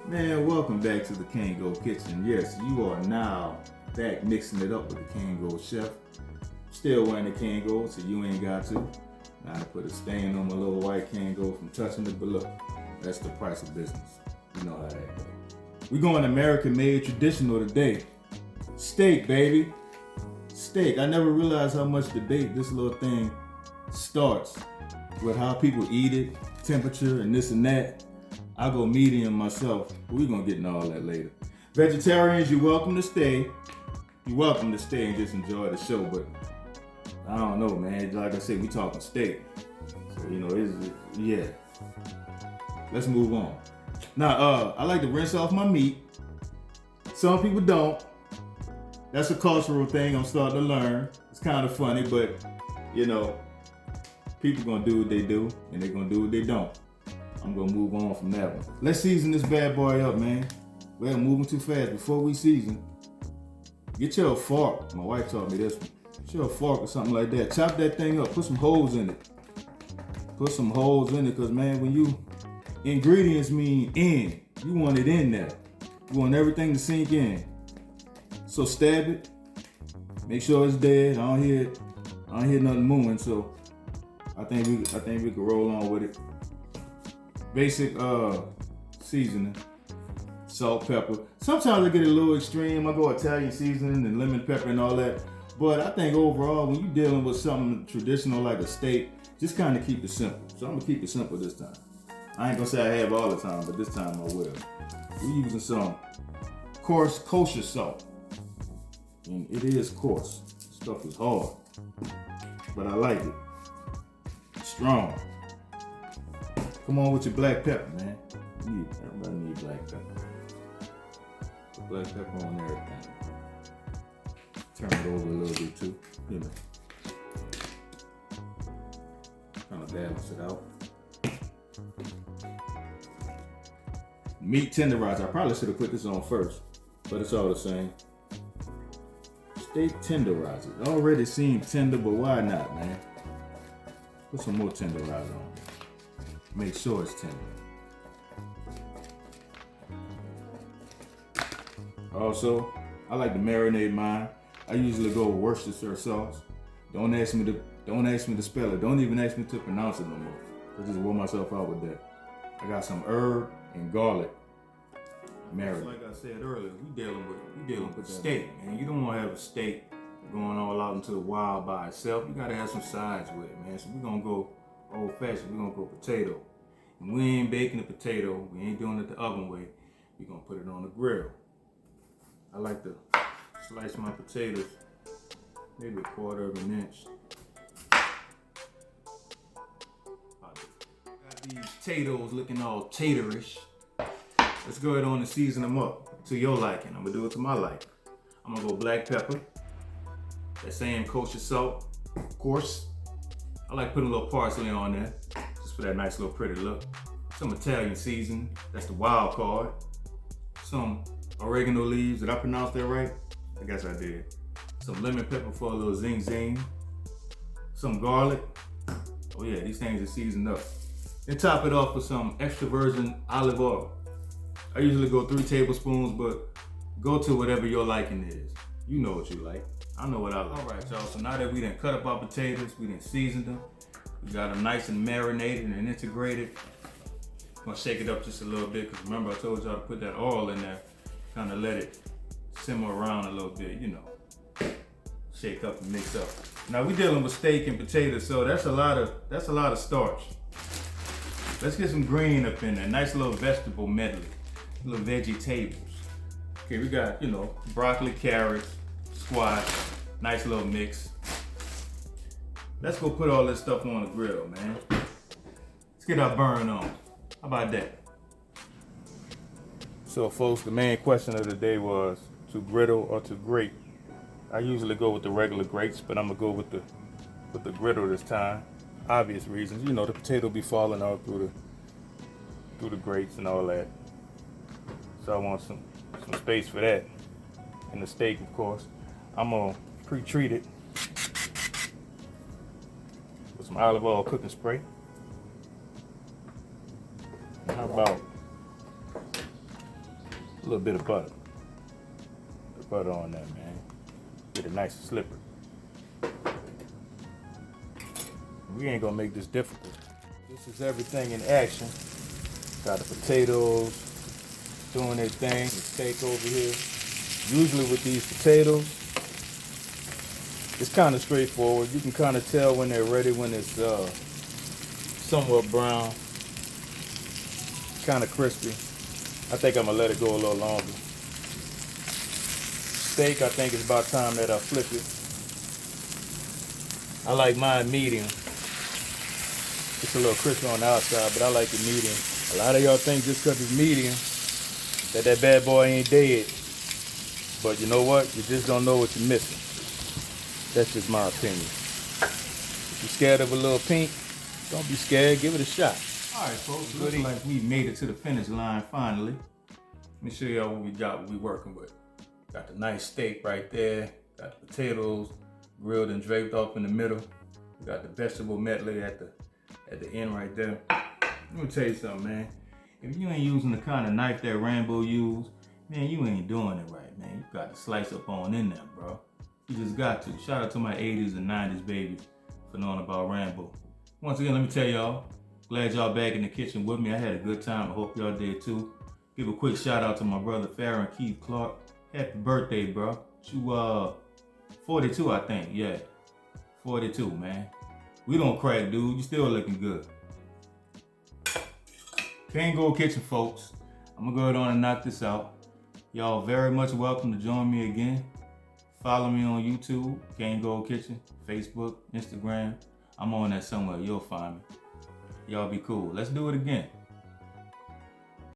Man, welcome back to the Kango Kitchen. Yes, you are now back mixing it up with the Kango chef. Still wearing the Kango, so you ain't got to. Now I put a stain on my little white Kango from touching it, but look, that's the price of business. You know how that goes. We going American made traditional today. Steak, baby. Steak. I never realized how much debate this little thing starts with how people eat it, temperature, and this and that. I go medium myself, but we're gonna get into all that later. Vegetarians, you're welcome to stay. You're welcome to stay and just enjoy the show, but I don't know, man. Like I said, we talking steak. So, you know, yeah. Let's move on. Now, I like to rinse off my meat. Some people don't. That's a cultural thing I'm starting to learn. It's kind of funny, but, you know, people gonna do what they do, and they gonna do what they don't. I'm gonna move on from that one. Let's season this bad boy up, man. We're moving too fast. Before we season, get your fork. My wife taught me this one. Get your fork or something like that. Chop that thing up. Put some holes in it. Put some holes in it, because, man, when you, ingredients mean in. You want it in there. You want everything to sink in. So stab it. Make sure it's dead. I don't hear nothing moving, so I think we can roll on with it. Basic seasoning, salt, pepper. Sometimes I get a little extreme. I go Italian seasoning and lemon pepper and all that. But I think overall, when you're dealing with something traditional like a steak, just kind of keep it simple. So I'm gonna keep it simple this time. I ain't gonna say I have all the time, but this time I will. We're using some coarse kosher salt. And it is coarse. Stuff is hard, but I like it. Strong. Come on with your black pepper, man. Everybody need black pepper. Put black pepper on everything. Turn it over a little bit too, you know. Kind of balance it out. Meat tenderizer. I probably should have put this on first, but it's all the same. Steak tenderizer. It already seemed tender, but why not, man? Put some more tenderizer on. Make sure it's tender. Also, I like to marinate mine. I usually go with Worcestershire sauce. Don't ask me to spell it. Don't even ask me to pronounce it no more. I just wore myself out with that. I got some herb and garlic marinade. Like I said earlier, we dealing with steak, man. You don't want to have a steak going all out into the wild by itself. You gotta have some sides with it, man. So we're gonna go old fashioned. We're gonna go potato. And we ain't baking the potato. We ain't doing it the oven way. We're gonna put it on the grill. I like to slice my potatoes maybe 1/4 of an inch. Got these potatoes looking all taterish. Let's go ahead on and season them up to your liking. I'm gonna do it to my liking. I'm gonna go black pepper. That same kosher salt, of course. I like putting a little parsley on there, just for that nice little pretty look. Some Italian seasoning, that's the wild card. Some oregano leaves, did I pronounce that right? I guess I did. Some lemon pepper for a little zing zing. Some garlic. Oh yeah, these things are seasoned up. Then top it off with some extra virgin olive oil. I usually go 3 tablespoons, but go to whatever your liking is. You know what you like. I know what I like. All right, y'all, so now that we done cut up our potatoes, we done seasoned them, we got them nice and marinated and integrated. I'm gonna shake it up just a little bit, because remember I told y'all to put that oil in there, kind of let it simmer around a little bit, you know. Shake up and mix up. Now we dealing with steak and potatoes, so that's a lot of starch. Let's get some green up in there, nice little vegetable medley, little veggie tables. Okay, we got, you know, broccoli, carrots, squash, nice little mix. Let's go put all this stuff on the grill, man. Let's get our burn on. How about that? So folks, the main question of the day was to griddle or to grate. I usually go with the regular grates, but I'm gonna go with the griddle this time. Obvious reasons, you know, the potato be falling out through the grates and all that. So I want some space for that. And the steak, of course. I'm gonna pre-treat it with some olive oil cooking spray. How about little bit of butter. The butter on there, man. Get it nice and slippery. We ain't gonna make this difficult. This is everything in action. Got the potatoes doing their thing. The steak over here. Usually with these potatoes, it's kind of straightforward. You can kind of tell when they're ready when it's somewhat brown, kind of crispy. I think I'm gonna let it go a little longer. Steak, I think it's about time that I flip it. I like mine medium. It's a little crispy on the outside, but I like it medium. A lot of y'all think just because it's medium that bad boy ain't dead. But you know what? You just don't know what you're missing. That's just my opinion. If you're scared of a little pink, don't be scared. Give it a shot. All right, folks. It looks like we made it to the finish line finally. Let me show y'all what we got, what we working with. Got the nice steak right there. Got the potatoes grilled and draped off in the middle. We got the vegetable medley at the end right there. Let me tell you something, man. If you ain't using the kind of knife that Rambo used, man, you ain't doing it right, man. You got to slice up on in there, bro. You just got to. Shout out to my 80s and 90s babies for knowing about Rambo. Once again, let me tell y'all, glad y'all back in the kitchen with me. I had a good time. I hope y'all did too. Give a quick shout out to my brother Farron Keith Clark. Happy birthday, bro. You 42, I think. Yeah, 42, man. We don't crack, dude. You still looking good. Kango Kitchen, folks. I'm gonna go ahead on and knock this out. Y'all very much welcome to join me again. Follow me on YouTube, Kango Kitchen, Facebook, Instagram. I'm on that somewhere. You'll find me. Y'all be cool. Let's do it again.